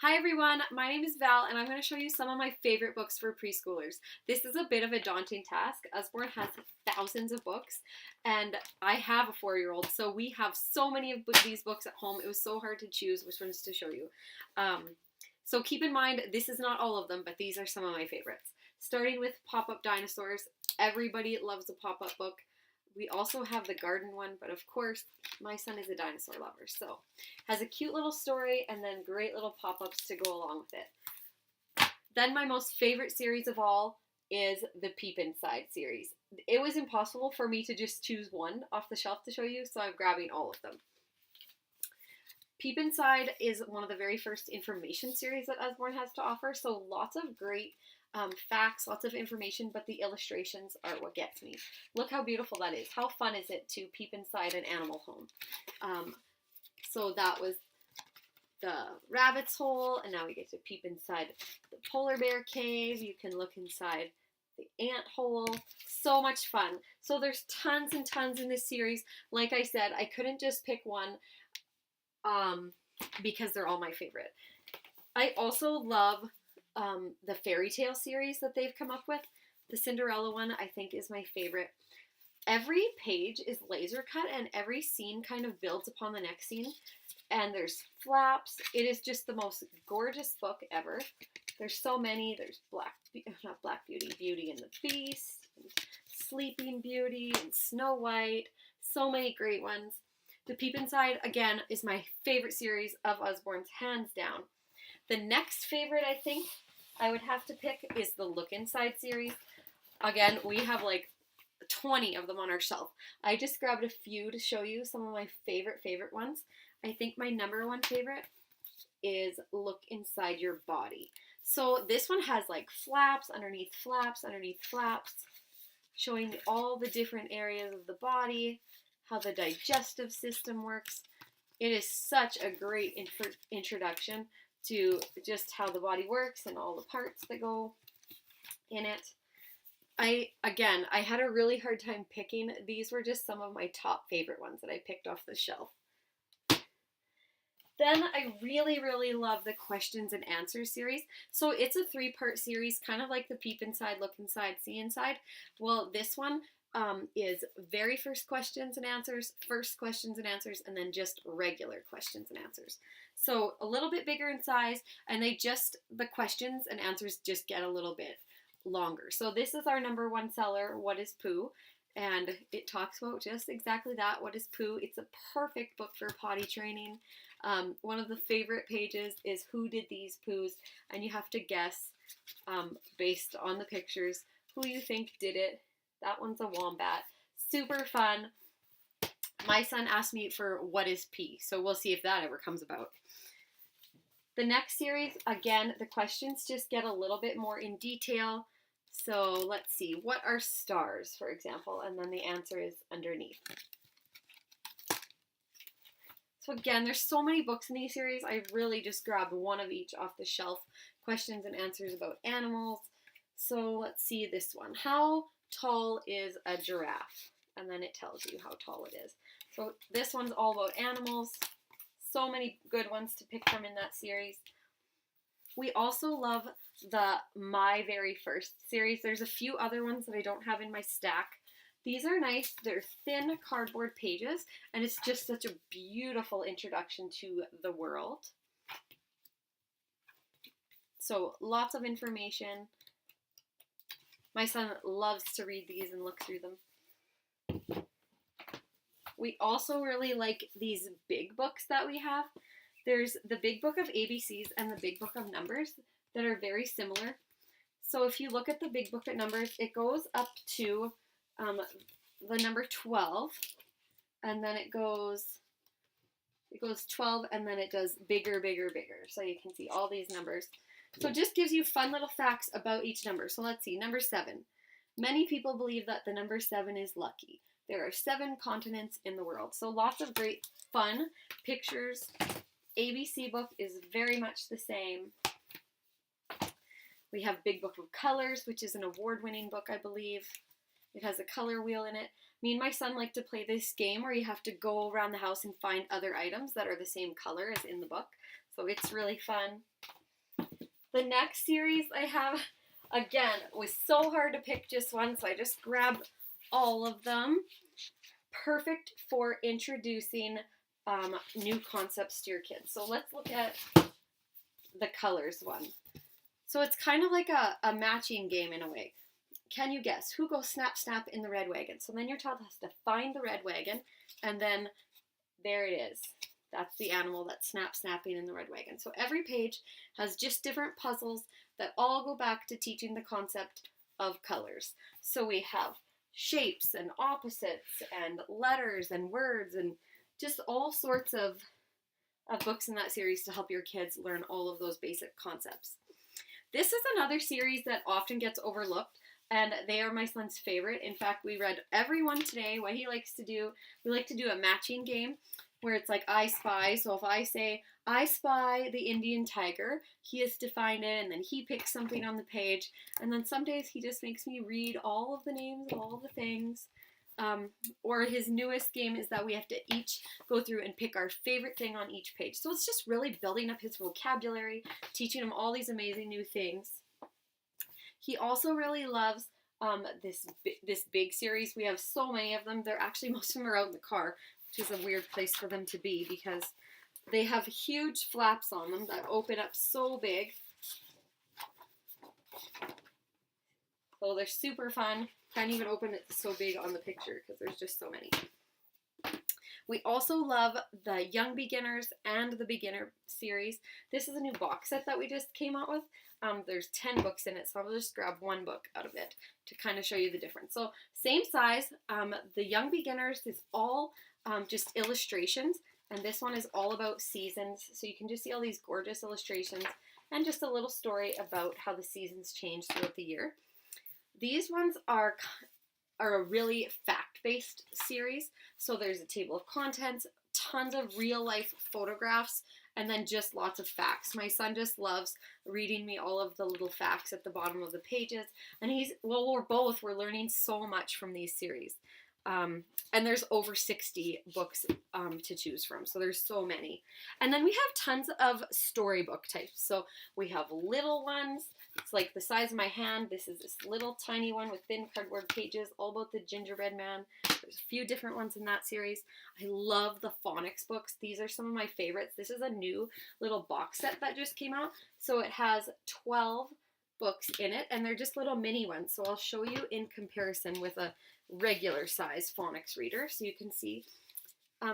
Hi everyone, my name is Val and I'm going to show you some of my favorite books for preschoolers. This is a bit of a daunting task. Usborne has thousands of books and I have a 4-year-old, so we have so many of these books at home. It was so hard to choose which ones to show you. So keep in mind, this is not all of them, but these are some of my favorites. Starting with Pop-Up Dinosaurs. Everybody loves a pop-up book. We also have the garden one, but of course, my son is a dinosaur lover, so has a cute little story and then great little pop-ups to go along with it. Then my most favorite series of all is the Peep Inside series. It was impossible for me to just choose one off the shelf to show you, so I'm grabbing all of them. Peep Inside is one of the very first information series that Usborne has to offer, so lots of great facts, lots of information, but the illustrations are what gets me. Look how beautiful that is. How fun is it to peep inside an animal home? So that was the rabbit's hole, and now we get to peep inside the polar bear cave. You can look inside the ant hole. So much fun. So there's tons and tons in this series. Like I said, I couldn't just pick one because they're all my favorite. I also love the fairy tale series that they've come up with. The Cinderella one I think is my favorite. Every page is laser cut and every scene kind of builds upon the next scene. And there's flaps. It is just the most gorgeous book ever. There's so many. There's Beauty and the Beast, and Sleeping Beauty, and Snow White. So many great ones. The Peep Inside, again, is my favorite series of Usborne's, hands down. The next favorite, I think, I would have to pick is the Look Inside series. Again, we have like 20 of them on our shelf. I just grabbed a few to show you some of my favorite ones. I think my number one favorite is Look Inside Your Body. So this one has like flaps, underneath flaps, showing all the different areas of the body, how the digestive system works. It is such a great introduction to just how the body works and all the parts that go in it. I had a really hard time picking. These were just some of my top favorite ones that I picked off the shelf. Then I really love the Questions and Answers series. So it's a 3-part series, kind of like the Peep Inside, Look Inside, See Inside. Well, this one is very first questions and answers, and then just regular questions and answers. So a little bit bigger in size, and the questions and answers just get a little bit longer. So this is our number one seller, What is Poo? And it talks about just exactly that, what is poo. It's a perfect book for potty training. One of the favorite pages is Who Did These Poos? And you have to guess, based on the pictures, who you think did it. That one's a wombat. Super fun. My son asked me for What is Pee? So we'll see if that ever comes about. The next series, again, the questions just get a little bit more in detail. So let's see, what are stars, for example? And then the answer is underneath. So again, there's so many books in these series. I really just grabbed one of each off the shelf. Questions and answers about animals. So let's see this one. How tall is a giraffe? And then it tells you how tall it is. So this one's all about animals. So many good ones to pick from in that series. We also love the My Very First series. There's a few other ones that I don't have in my stack. These are nice. They're thin cardboard pages, and it's just such a beautiful introduction to the world. So lots of information. My son loves to read these and look through them. We also really like these big books that we have. There's the Big Book of ABCs and the Big Book of Numbers that are very similar. So if you look at the Big Book of Numbers, it goes up to the number 12, and then it goes 12, and then it does bigger. So you can see all these numbers. So it just gives you fun little facts about each number. So let's see, number 7. Many people believe that the number 7 is lucky. There are 7 continents in the world. So lots of great fun pictures. ABC book is very much the same. We have Big Book of Colors, which is an award-winning book, I believe. It has a color wheel in it. Me and my son like to play this game where you have to go around the house and find other items that are the same color as in the book. So it's really fun. The next series I have, again, was so hard to pick just one, so I just grabbed all of them. Perfect for introducing new concepts to your kids. So let's look at the colors one. So it's kind of like a matching game in a way. Can you guess who goes snap snap in the red wagon? So then your child has to find the red wagon, and then there it is. That's the animal that's snap snapping in the red wagon. So every page has just different puzzles that all go back to teaching the concept of colors. So we have shapes and opposites and letters and words and just all sorts of books in that series to help your kids learn all of those basic concepts. This is another series that often gets overlooked, and they are my son's favorite. In fact, we read every one today. What he likes to do, we like to do a matching game where it's like I spy. So if I say, I spy the Indian tiger, he has to find it, and then he picks something on the page. And then some days he just makes me read all of the names of all the things. Or his newest game is that we have to each go through and pick our favorite thing on each page. So it's just really building up his vocabulary, teaching him all these amazing new things. He also really loves this big series. We have so many of them. They're actually, most of them are out in the car, which is a weird place for them to be because they have huge flaps on them that open up so big. So they're super fun. Can't even open it so big on the picture because there's just so many. We also love the Young Beginners and the Beginner series. This is a new box set that we just came out with. There's 10 books in it, so I'll just grab one book out of it to kind of show you the difference. So same size. The Young Beginners is all just illustrations, and this one is all about seasons. So you can just see all these gorgeous illustrations and just a little story about how the seasons change throughout the year. These ones are a really fact-based series. So there's a table of contents, tons of real-life photographs, and then just lots of facts. My son just loves reading me all of the little facts at the bottom of the pages. And we're learning so much from these series. And there's over 60 books to choose from. So there's so many. And then we have tons of storybook types. So we have little ones. It's like the size of my hand. This is this little tiny one with thin cardboard pages, all about the gingerbread man. There's a few different ones in that series. I love the Phonics books. These are some of my favorites. This is a new little box set that just came out. So it has 12 books in it, and they're just little mini ones. So I'll show you in comparison with a regular size phonics reader so you can see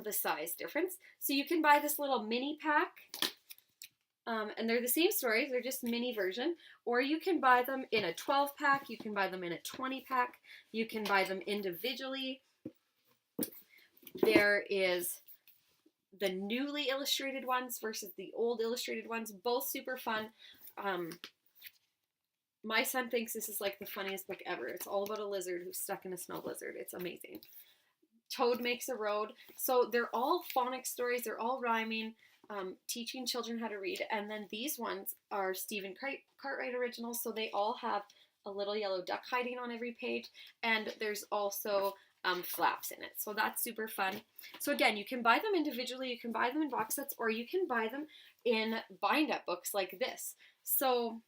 the size difference. So you can buy this little mini pack, and they're the same stories, they're just mini version, or you can buy them in a 12 pack, you can buy them in a 20 pack, you can buy them individually. There is the newly illustrated ones versus the old illustrated ones, both super fun. My son thinks this is like the funniest book ever. It's all about a lizard who's stuck in a snow blizzard. It's amazing. Toad Makes a Road. So they're all phonics stories. They're all rhyming, teaching children how to read. And then these ones are Stephen Cartwright originals. So they all have a little yellow duck hiding on every page. And there's also flaps in it. So that's super fun. So again, you can buy them individually. You can buy them in box sets, or you can buy them in bind-up books like this. So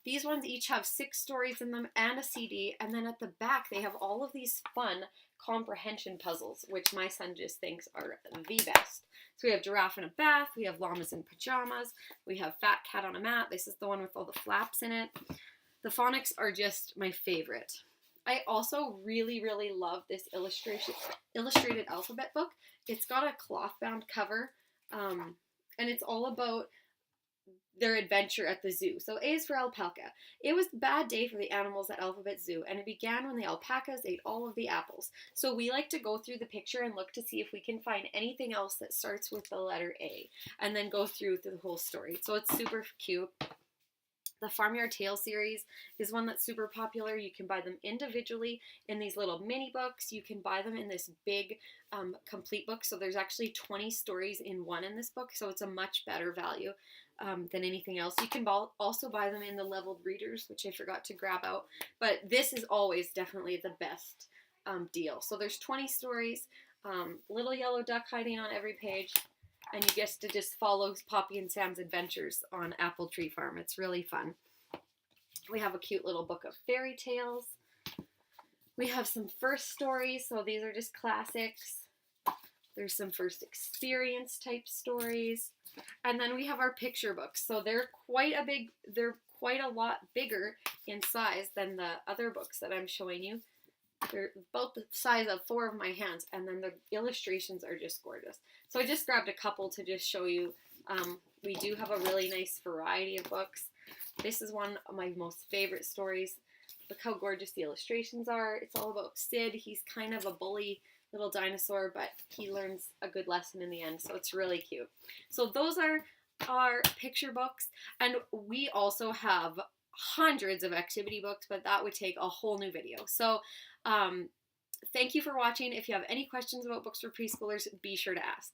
these ones each have 6 stories in them and a CD, and then at the back they have all of these fun comprehension puzzles, which my son just thinks are the best. So we have Giraffe in a Bath, we have Llamas in Pajamas, we have Fat Cat on a Mat. This is the one with all the flaps in it. The phonics are just my favorite. I also really, really love this illustrated alphabet book. It's got a cloth-bound cover, and it's all about their adventure at the zoo. So A is for alpaca. It was a bad day for the animals at Alphabet Zoo, and it began when the alpacas ate all of the apples. So we like to go through the picture and look to see if we can find anything else that starts with the letter A, and then go through the whole story. So it's super cute. The Farmyard Tale series is one that's super popular. You can buy them individually in these little mini books. You can buy them in this big complete book. So there's actually 20 stories in one in this book. So it's a much better value than anything else. You can also buy them in the leveled readers, which I forgot to grab out. But this is always definitely the best deal. So there's 20 stories, little yellow duck hiding on every page, and you get to just follow Poppy and Sam's adventures on Apple Tree Farm. It's really fun. We have a cute little book of fairy tales. We have some first stories, so these are just classics. There's some first experience type stories. And then we have our picture books. So they're quite a lot bigger in size than the other books that I'm showing you. They're about the size of 4 of my hands, and then the illustrations are just gorgeous. So I just grabbed a couple to just show you. We do have a really nice variety of books. This is one of my most favorite stories. Look how gorgeous the illustrations are. It's all about Sid. He's kind of a bully little dinosaur, but he learns a good lesson in the end, so it's really cute. So those are our picture books, and we also have hundreds of activity books, but that would take a whole new video. So thank you for watching. If you have any questions about books for preschoolers, be sure to ask.